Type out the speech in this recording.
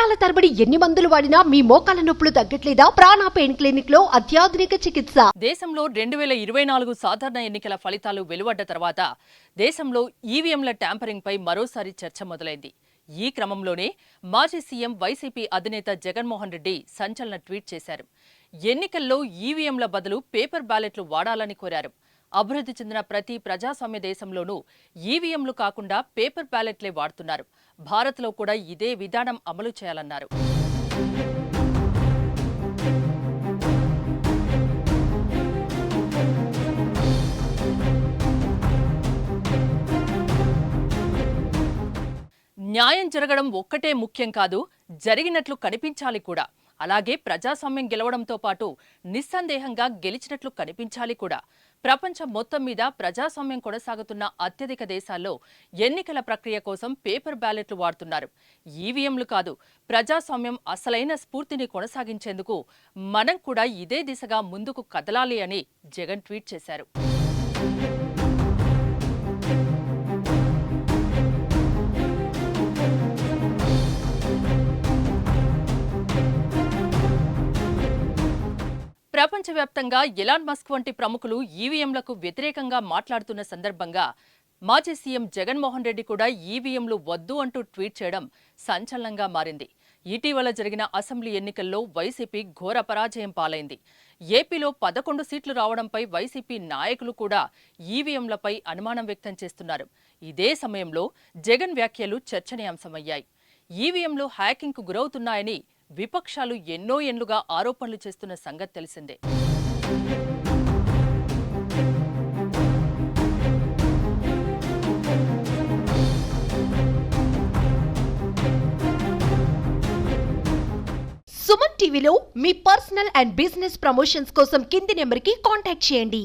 సంవత్సరాల తరబడి ఎన్ని మందులు వాడినా మీ మోకాల నొప్పులు తగ్గట్లేదా? ప్రాణ పెయిన్ క్లినిక్ లో అత్యాధునిక చికిత్స. దేశంలో 2024 సాధారణ ఎన్నికల ఫలితాలు వెలువడ్డ తర్వాత దేశంలో ఈవీఎంల ట్యాంపరింగ్ పై మరోసారి చర్చ మొదలైంది. ఈ క్రమంలోనే మాజీ సీఎం వైసీపీ అధినేత జగన్మోహన్ రెడ్డి సంచలన ట్వీట్ చేశారు. ఎన్నికల్లో ఈవీఎంల బదులు పేపర్ బ్యాలెట్లు వాడాలని కోరారు. అభివృద్ధి చెందిన ప్రతి ప్రజాస్వామ్య దేశంలోనూ ఈవీఎంలు కాకుండా పేపర్ బ్యాలెట్లే వాడుతున్నారు. భారత్లో కూడా ఇదే విధానం అమలు చేయాలన్నారు. న్యాయం జరగడం ఒక్కటే ముఖ్యం కాదు, జరిగినట్లు కనిపించాలి కూడా. అలాగే ప్రజాస్వామ్యం గెలవడంతో పాటు నిస్సందేహంగా గెలిచినట్లు కనిపించాలి కూడా. ప్రపంచం మొత్తం మీద ప్రజాస్వామ్యం కొనసాగుతున్న అత్యధిక దేశాల్లో ఎన్నికల ప్రక్రియ కోసం పేపర్ బ్యాలెట్లు వాడుతున్నారు. ఈవీఎంలు కాదు, ప్రజాస్వామ్యం అసలైన స్ఫూర్తిని కొనసాగించేందుకు మనం కూడా ఇదే దిశగా ముందుకు కదలాలి అని జగన్ ట్వీట్ చేశారు. ప్రపంచవ్యాప్తంగా ఎలాన్ మస్క్ వంటి ప్రముఖులు ఈవీఎంలకు వ్యతిరేకంగా మాట్లాడుతున్న సందర్భంగా మాజీ సీఎం జగన్మోహన్ రెడ్డి కూడా ఈవీఎంలు వద్దు అంటూ ట్వీట్ చేయడం సంచలనంగా మారింది. ఇటీవల జరిగిన అసెంబ్లీ ఎన్నికల్లో వైసీపీ ఘోర పరాజయం పాలైంది. ఏపీలో 11 సీట్లు రావడంపై వైసీపీ నాయకులు కూడా ఈవీఎంలపై అనుమానం వ్యక్తం చేస్తున్నారు. ఇదే సమయంలో జగన్ వ్యాఖ్యలు చర్చనీయాంశమయ్యాయి. ఈవీఎంలు హ్యాకింగ్కు గురవుతున్నాయని విపక్షాలు ఎన్నో ఏళ్లుగా ఆరోపణలు చేస్తున్న సంగతి తెలిసిందే. సుమన్ టీవీలో మీ పర్సనల్ అండ్ బిజినెస్ ప్రమోషన్స్ కోసం కింది నెంబర్కి కాంటాక్ట్ చేయండి.